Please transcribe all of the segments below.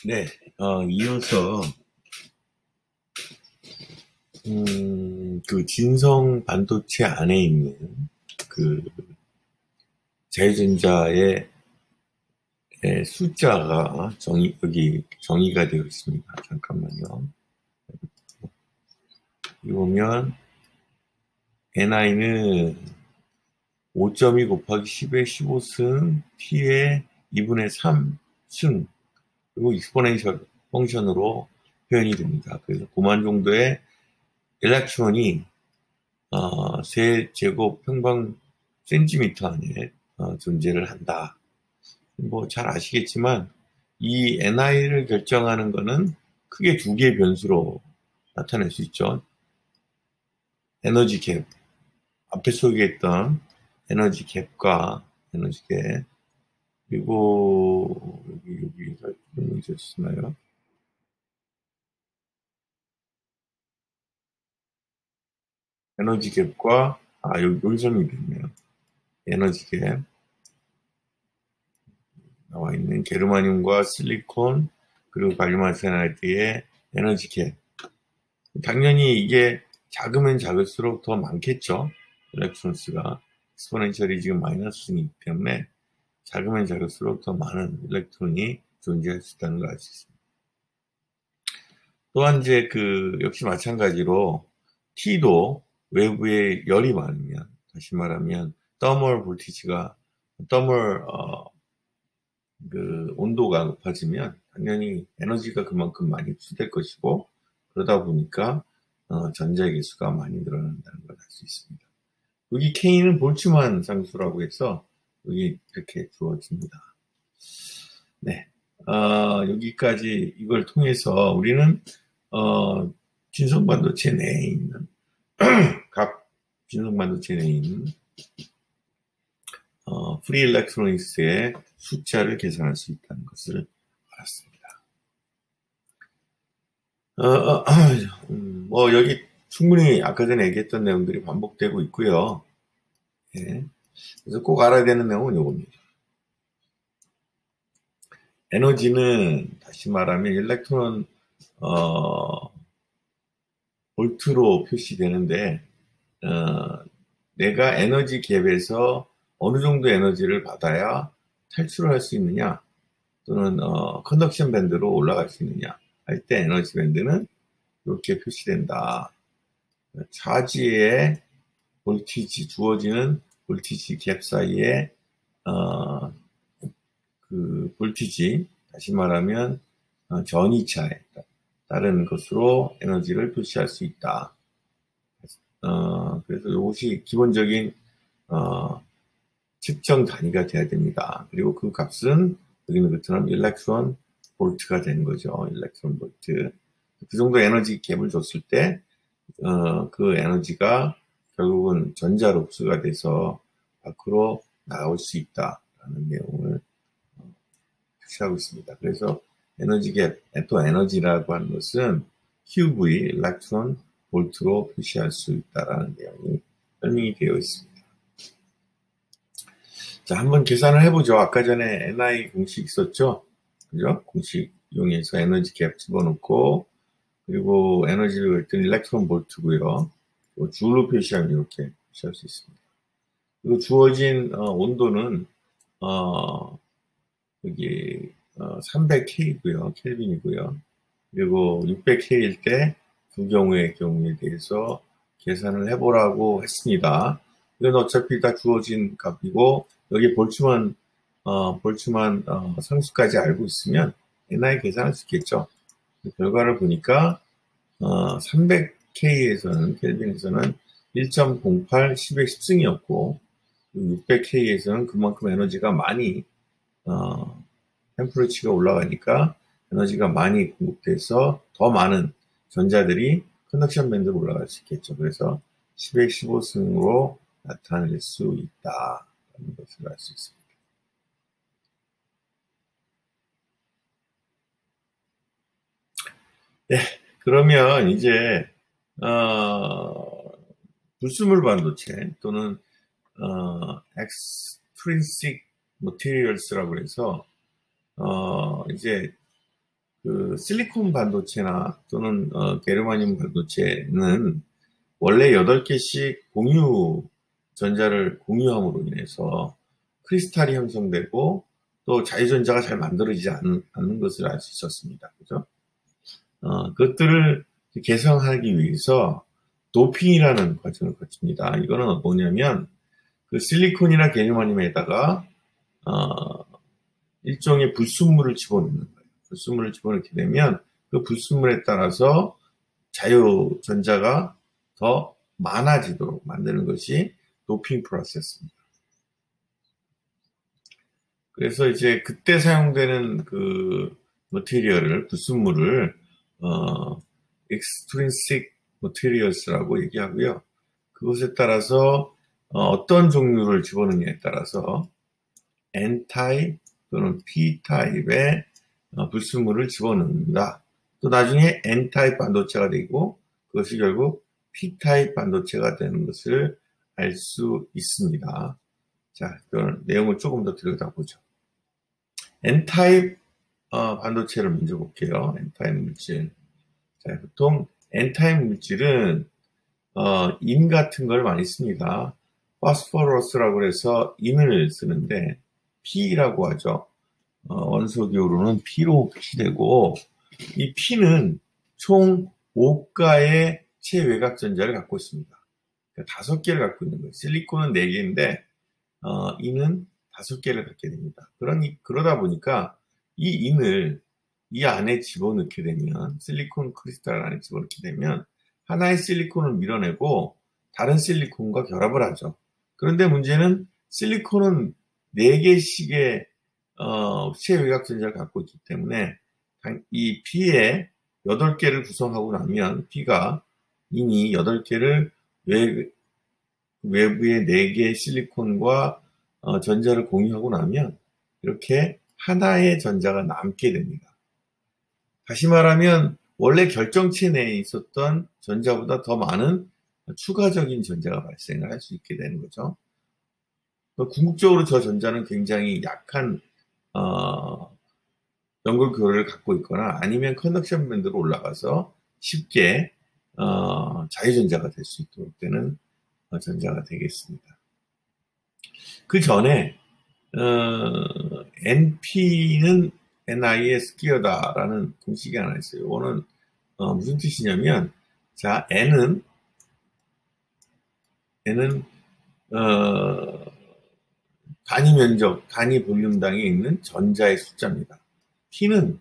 네, 이어서, 그 진성 반도체 안에 있는 그 자유전자의 숫자가 여기 정의가 되어 있습니다. 잠깐만요. 여기 보면, Ni는 5.2 곱하기 10의 15승, T의 2분의 3승, 그리고 익스포넨셜 펑션으로 표현이 됩니다. 그래서 9만 정도의 일렉트론이 세제곱 평방 센티미터 안에 존재를 한다. 뭐 잘 아시겠지만 이 ni를 결정하는 것은 크게 두 개의 변수로 나타낼 수 있죠. 에너지 갭, 앞에 소개했던 에너지 갭과 에너지 갭, 그리고 여기서 설명하셨나요? 에너지 갭과 여기 설명됐네요. 에너지 갭 나와 있는 게르마늄과 실리콘 그리고 갈륨 아르세나이드의 에너지 갭. 당연히 이게 작으면 작을수록 더 많겠죠. 일렉트론수가 익스포넨셜이 지금 마이너스이기 때문에 작으면 작을수록 더 많은 일렉트론이 존재할 수 있다는 걸 알 수 있습니다. 또한 이제 역시 마찬가지로 T도 외부에 열이 많으면, 다시 말하면 더멀 볼티지가 온도가 높아지면 당연히 에너지가 그만큼 많이 흡수될 것이고, 그러다 보니까 전자의 개수가 많이 늘어난다는 걸 알 수 있습니다. 여기 K는 볼츠만 상수라고 해서 여기 이렇게 주어집니다. 네, 여기까지 이걸 통해서 우리는 진성반도체 내에 있는 각 진성반도체 내에 있는 프리 일렉트로닉스의 숫자를 계산할 수 있다는 것을 알았습니다. 뭐 여기 충분히 아까 전에 얘기했던 내용들이 반복되고 있고요. 예. 그래서 꼭 알아야 되는 내용은 이겁니다. 에너지는 다시 말하면 일렉트론 볼트로 표시되는데 내가 에너지 갭에서 어느 정도 에너지를 받아야 탈출을 할 수 있느냐 또는 컨덕션 밴드로 올라갈 수 있느냐 할 때 에너지 밴드는 이렇게 표시된다. 차지의 볼티지, 주어지는 볼티지 갭 사이에 그 볼티지, 다시 말하면 전이차에 따른 것으로 에너지를 표시할 수 있다. 그래서 이것이 기본적인 측정 단위가 돼야 됩니다. 그리고 그 값은 여기는 그처럼 일렉트론 볼트가 되는 거죠. 일렉트론 볼트. 그 정도 에너지 갭을 줬을 때 그 에너지가 결국은 전자로 흡수가 돼서 밖으로 나올 수 있다라는 내용을 표시하고 있습니다. 그래서 에너지 갭, 또 에너지라고 하는 것은 QV, 일렉트론 볼트로 표시할 수 있다라는 내용이 설명이 되어 있습니다. 자, 한번 계산을 해보죠. 아까 전에 NI 공식 있었죠? 그죠? 공식 이용해서 에너지 갭 집어넣고, 그리고 에너지를 그랬더니 일렉트론 볼트고요. 줄로 표시하면 이렇게 표시할 수 있습니다. 그리고 주어진 온도는 여기 300K고요. 켈빈이고요. 그리고 600K일 때 두 경우에 대해서 계산을 해보라고 했습니다. 이건 어차피 다 주어진 값이고 여기 볼츠만 상수까지 알고 있으면 NI 계산할 수 있겠죠. 결과를 보니까 300K에서는 켈빈에서는 1.08 10의 10승이었고 600K에서는 그만큼 에너지가 많이 템퍼러치가 올라가니까 에너지가 많이 공급돼서 더 많은 전자들이 컨덕션 밴드로 올라갈 수 있겠죠. 그래서 10의 15승으로 나타낼 수 있다는 것을 알 수 있습니다. 네, 그러면 이제 불순물 반도체 또는 extrinsic materials라고 해서 이제 그 실리콘 반도체나 또는 게르마늄 반도체는 원래 8개씩 전자를 공유함으로 인해서 크리스탈이 형성되고 또 자유전자가 잘 만들어지지 않는 것을 알 수 있었습니다. 그죠? 그것들을 개선하기 위해서 도핑이라는 과정을 거칩니다. 이거는 뭐냐면 그 실리콘이나 게르마늄에다가 일종의 불순물을 집어넣는 거예요. 불순물을 집어넣게 되면 그 불순물에 따라서 자유전자가 더 많아지도록 만드는 것이 도핑 프로세스입니다. 그래서 이제 그때 사용되는 그 머티리얼을, 불순물을 extrinsic materials라고 얘기하고요. 그것에 따라서 어떤 종류를 집어넣느냐에 따라서 N-타입 또는 P-타입의 불순물을 집어넣는다. 또 나중에 N-타입 반도체가 되고 그것이 결국 P-타입 반도체가 되는 것을 알 수 있습니다. 자, 그런 내용을 조금 더 들여다보죠. N-타입 반도체를 먼저 볼게요. N-타입 물질. 자, 보통 N-타입 물질은 인 같은 걸 많이 씁니다. 파스포러스라고 해서 인을 쓰는데 P라고 하죠. 원소기호로는 P로 표시되고 이 P는 총 5가의 체외곽전자를 갖고 있습니다. 그러니까 5개를 갖고 있는 거예요. 실리콘은 4개인데 인은 5개를 갖게 됩니다. 그러다 보니까 이 인을 이 안에 집어넣게 되면 실리콘 크리스탈 안에 집어넣게 되면 하나의 실리콘을 밀어내고 다른 실리콘과 결합을 하죠. 그런데 문제는 실리콘은 4개씩의 체외곽전자를 갖고 있기 때문에 이 P의 8개를 구성하고 나면 P가 인이 8개를 외부의 4개의 실리콘과 전자를 공유하고 나면 이렇게 하나의 전자가 남게 됩니다. 다시 말하면 원래 결정체 내에 있었던 전자보다 더 많은 추가적인 전자가 발생을 할 수 있게 되는 거죠. 궁극적으로 저 전자는 굉장히 약한 연결 교류를 갖고 있거나 아니면 컨덕션 밴드로 올라가서 쉽게 자유전자가 될 수 있도록 되는 전자가 되겠습니다. 그 전에 NP는 NI의 스퀘어다라는 공식이 하나 있어요. 이거는 무슨 뜻이냐면, 자, N은 단위 면적, 단위 볼륨당에 있는 전자의 숫자입니다. P는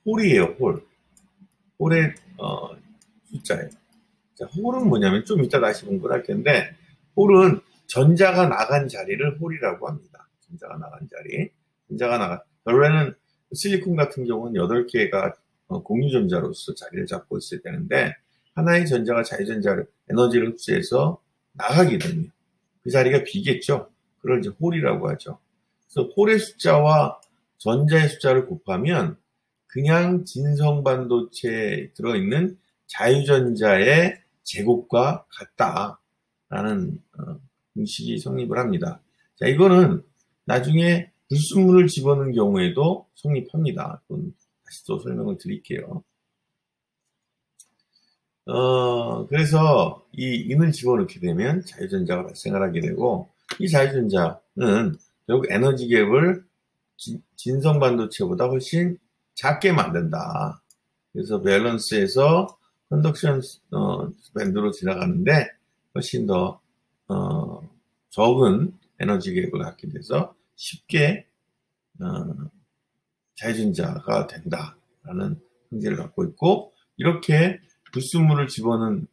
홀이에요, 홀. 홀의 숫자예요. 자, 홀은 뭐냐면 좀 이따 다시 공부를 할 텐데 홀은 전자가 나간 자리를 홀이라고 합니다. 전자가 나간 자리. 원래는 실리콘 같은 경우는 8개가 공유전자로서 자리를 잡고 있어야 되는데 하나의 전자가 자유전자를 에너지를 흡수해서 나가게 되면 그 자리가 비겠죠. 그걸 이제 홀이라고 하죠. 그래서 홀의 숫자와 전자의 숫자를 곱하면 그냥 진성반도체에 들어있는 자유전자의 제곱과 같다라는 공식이 성립을 합니다. 자, 이거는 나중에 불순물을 집어넣는 경우에도 성립합니다. 그건 다시 또 설명을 드릴게요. 그래서 이 인을 집어넣게 되면 자유전자가 발생을 하게 되고 이 자유전자는 결국 에너지 갭을 진성 반도체보다 훨씬 작게 만든다. 그래서 밸런스에서 컨덕션 밴드로 지나가는데 훨씬 더 적은 에너지 갭을 갖게 돼서 쉽게 자유전자가 된다라는 형태를 갖고 있고 이렇게 불순물을 집어넣은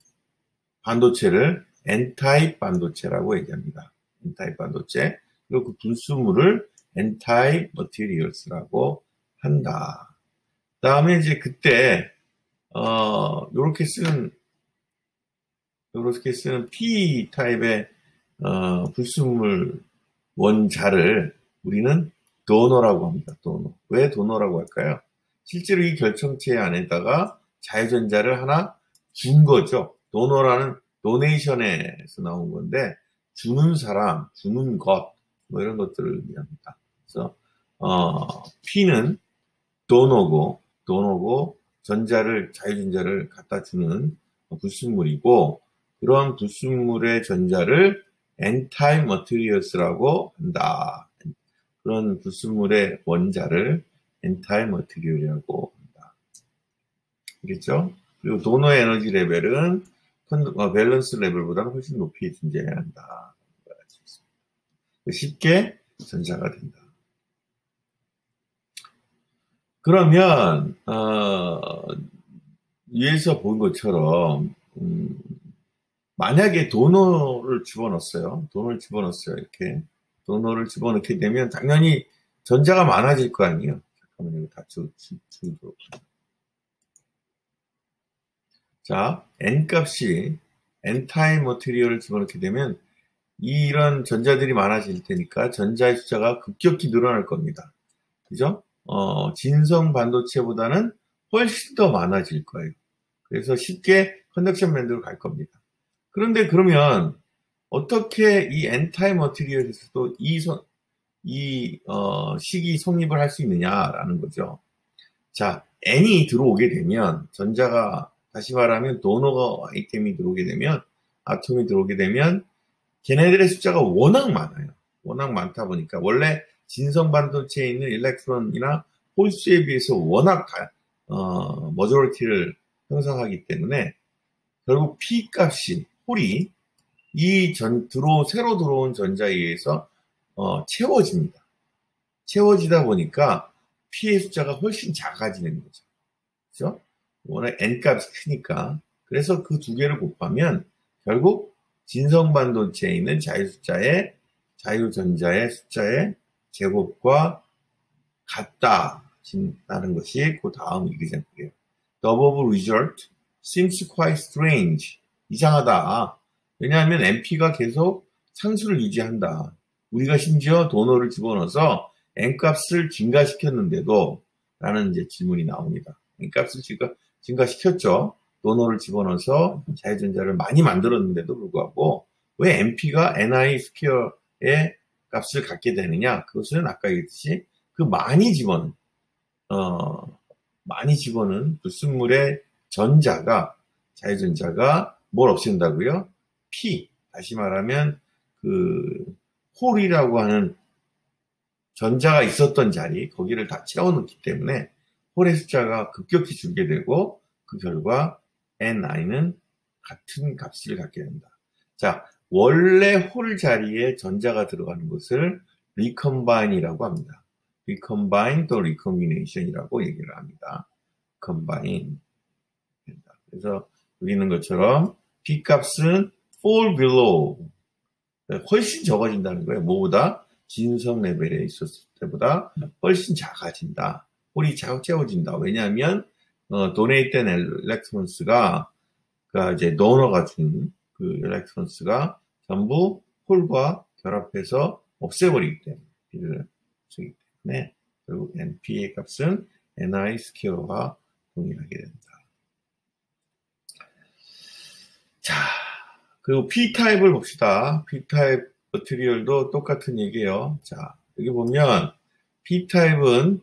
반도체를 N-타입 반도체라고 얘기합니다. N-타입 반도체. 그리고 그 불순물을 N-타입 머티리얼스라고 한다. 다음에 이제 그때 요렇게 쓰는 P-타입의 불순물 원자를 우리는 도너라고 합니다. 도너. 왜 도너라고 할까요? 실제로 이 결정체 안에다가 자유전자를 하나 준 거죠. 도너라는 도네이션에서 나온 건데 주는 사람, 주는 것, 뭐 이런 것들을 의미합니다. 그래서 P는 도너고 도너고 자유전자를 갖다 주는 불순물이고, 그런 불순물의 전자를 N-type materials라고 한다. 그런 불순물의 원자를 N-type material이라고 한다. 알겠죠? 그리고 도너의 에너지 레벨은 밸런스 레벨보다는 훨씬 높이 존재해야 한다. 쉽게 전자가 된다. 그러면 위에서 본 것처럼 만약에 도너를 집어넣었어요. 이렇게 도너를 집어넣게 되면 당연히 전자가 많아질 거 아니에요. 잠깐만요. 다 줄도록. 자, N값이 N-type material을 집어넣게 되면 이런 전자들이 많아질 테니까 전자의 숫자가 급격히 늘어날 겁니다. 그죠? 진성 반도체보다는 훨씬 더 많아질 거예요. 그래서 쉽게 컨덕션 밴드로 갈 겁니다. 그런데 그러면 어떻게 이 N-type material에서도 식이 성립을 할 수 있느냐라는 거죠. 자, N이 들어오게 되면 전자가, 다시 말하면 도너 아이템이 들어오게 되면, 아톰이 들어오게 되면 걔네들의 숫자가 워낙 많아요. 워낙 많다 보니까 원래 진성 반도체에 있는 일렉트론이나 홀수에 비해서 워낙 머저리티를 형성하기 때문에 결국 P 값이, 홀이 새로 들어온 전자에 의해서 채워집니다. 채워지다 보니까 P의 숫자가 훨씬 작아지는 거죠. 그죠? 워낙 N 값이 크니까. 그래서 그 두 개를 곱하면 결국 진성 반도체에 있는 자유전자의 숫자의 제곱과 같다는 것이 그 다음 example이에요. The above result seems quite strange. 이상하다. 왜냐하면 NP가 계속 상수를 유지한다. 우리가 심지어 도너를 집어넣어서 N값을 증가시켰는데도 라는 이제 질문이 나옵니다. N값을 증가시켰죠. 도너를 집어넣어서 자유전자를 많이 만들었는데도 불구하고 왜 NP가 Ni 스퀘어의 값을 갖게 되느냐? 그것은 아까 얘기했듯이 그 많이 집어넣은 불순물의 자유전자가 뭘 없앤다고요? P, 다시 말하면 그 홀이라고 하는 전자가 있었던 자리, 거기를 다 채워넣기 때문에 홀의 숫자가 급격히 줄게 되고 그 결과 Ni는 같은 값을 갖게 된다. 자, 원래 홀 자리에 전자가 들어가는 것을 recombine이라고 합니다. recombine 또 recombination이라고 얘기를 합니다. combine. 그래서 여기 있는 것처럼 P 값은 fall below, 훨씬 적어진다는 거예요. 뭐보다? 진성 레벨에 있었을 때보다 훨씬 작아진다. 홀이 채워진다. 왜냐하면 도네이트된 엘렉트론스가 이제 도너가 준 그 엘렉트론스가 전부 홀과 결합해서 없애버리기 때문에 P를 쓰기 때문에 결국 NP의 값은 Ni 스퀘어와 동일하게 된다. 자, 그리고 P타입을 봅시다. P타입 머티리얼도 똑같은 얘기예요. 자, 여기 보면 P타입은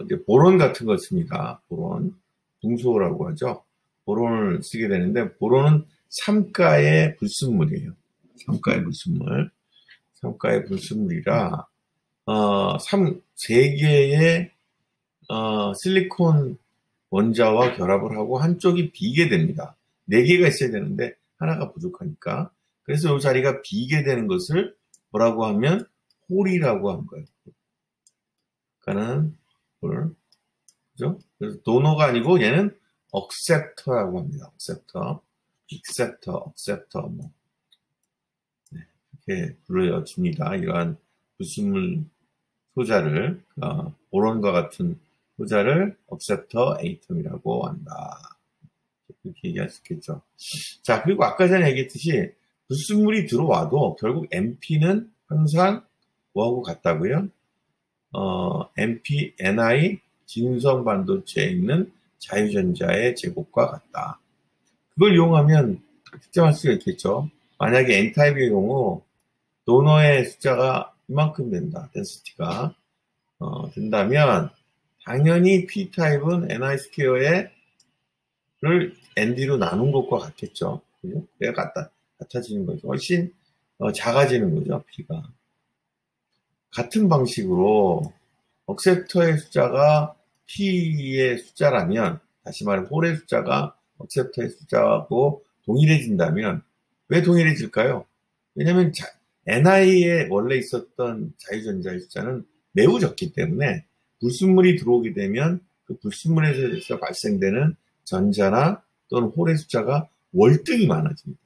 이제 보론 같은 거 씁니다. 보론, 붕소라고 하죠. 보론을 쓰게 되는데 보론은 삼가의 불순물이에요. 삼가의 불순물이라 3개의 실리콘 원자와 결합을 하고 한쪽이 비게 됩니다. 4개가 있어야 되는데 하나가 부족하니까. 그래서 이 자리가 비게 되는 것을 뭐라고 하면 홀이라고 한 거예요. 그러니까는 홀, 그죠? 그래서 도너가 아니고 얘는 acceptor라고 합니다. acceptor 뭐 이렇게 불러줍니다. 이러한 불순물 소자를 보론과 같은 소자를 acceptor atom이라고 한다. 이렇게 얘기할 수 있겠죠. 자, 그리고 아까 전에 얘기했듯이 불순물이 들어와도 결국 NP는 항상 뭐하고 같다고요? NP, Ni 진성 반도체에 있는 자유전자의 제곱과 같다. 그걸 이용하면 특정할 수가 있겠죠. 만약에 N타입의 경우 도너의 숫자가 이만큼 된다. 덴시티가 된다면 당연히 P타입은 Ni2를 ND로 나눈 것과 같겠죠. 그죠? 그래야 같아지는 거죠. 훨씬 작아지는 거죠, P가. 같은 방식으로 억셉터의 숫자가 P의 숫자라면, 다시 말해 홀의 숫자가 억셉터의 숫자하고 동일해진다면 왜 동일해질까요? 왜냐하면 NI에 원래 있었던 자유전자의 숫자는 매우 적기 때문에 불순물이 들어오게 되면 그 불순물에서 발생되는 전자나 또는 홀의 숫자가 월등히 많아집니다.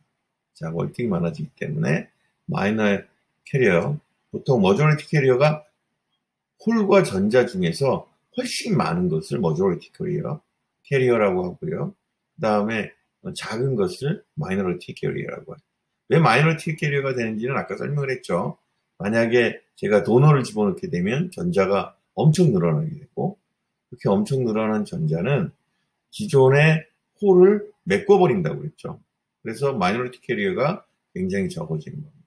자, 월등히 많아지기 때문에 마이너 캐리어, 보통 머저리티 캐리어가 홀과 전자 중에서 훨씬 많은 것을 머저리티 캐리어라고 하고요. 그 다음에 작은 것을 마이너리티 캐리어라고 하죠. 왜 마이너리티 캐리어가 되는지는 아까 설명을 했죠. 만약에 제가 도너를 집어넣게 되면 전자가 엄청 늘어나게 되고, 그렇게 엄청 늘어난 전자는 기존의 홀을 메꿔버린다고 했죠. 그래서 마이너리티 캐리어가 굉장히 적어지는 겁니다.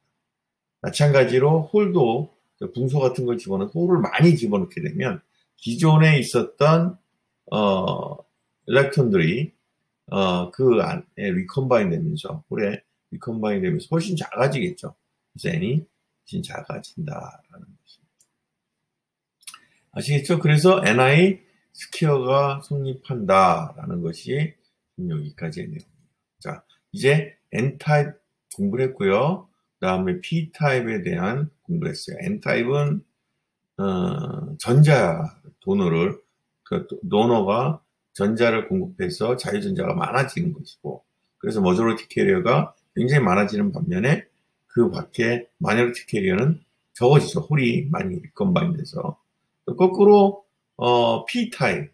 마찬가지로 홀도 붕소 같은 걸 홀을 많이 집어넣게 되면 기존에 있었던 일렉트론들이 그 안에 리컴바인 되면서 홀에 리컴바인 되면서 훨씬 작아지겠죠. 그래서 N이 훨씬 작아진다라는 것입니다. 아시겠죠? 그래서 Ni 스퀘어가 성립한다라는 것이 여기까지의 내용입니다. 자, 이제 N타입 공부를 했고요. 그 다음에 P타입에 대한 공부를 했어요. N타입은 전자 도너를, 도너가 전자를 공급해서 자유전자가 많아지는 것이고, 그래서 머저리티 캐리어가 굉장히 많아지는 반면에 그 밖에 마이너리티 캐리어는 적어지죠. 홀이 많이 리컴바인 돼서. 또 거꾸로 P타입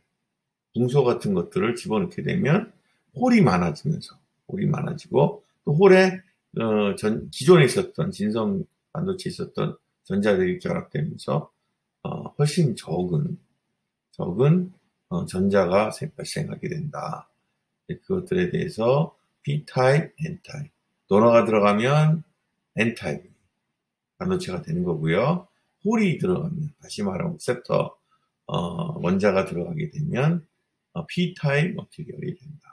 붕소 같은 것들을 집어넣게 되면 홀이 많아지고 또 홀에 기존에 있었던 진성 반도체에 있었던 전자들이 결합되면서 훨씬 적은 전자가 발생하게 된다. 그것들에 대해서 P타입, N타입. 도너가 들어가면 N타입 반도체가 되는 거고요. 홀이 들어가면, 다시 말하면 셉터 원자가 들어가게 되면 P타입 머티리얼이 된다.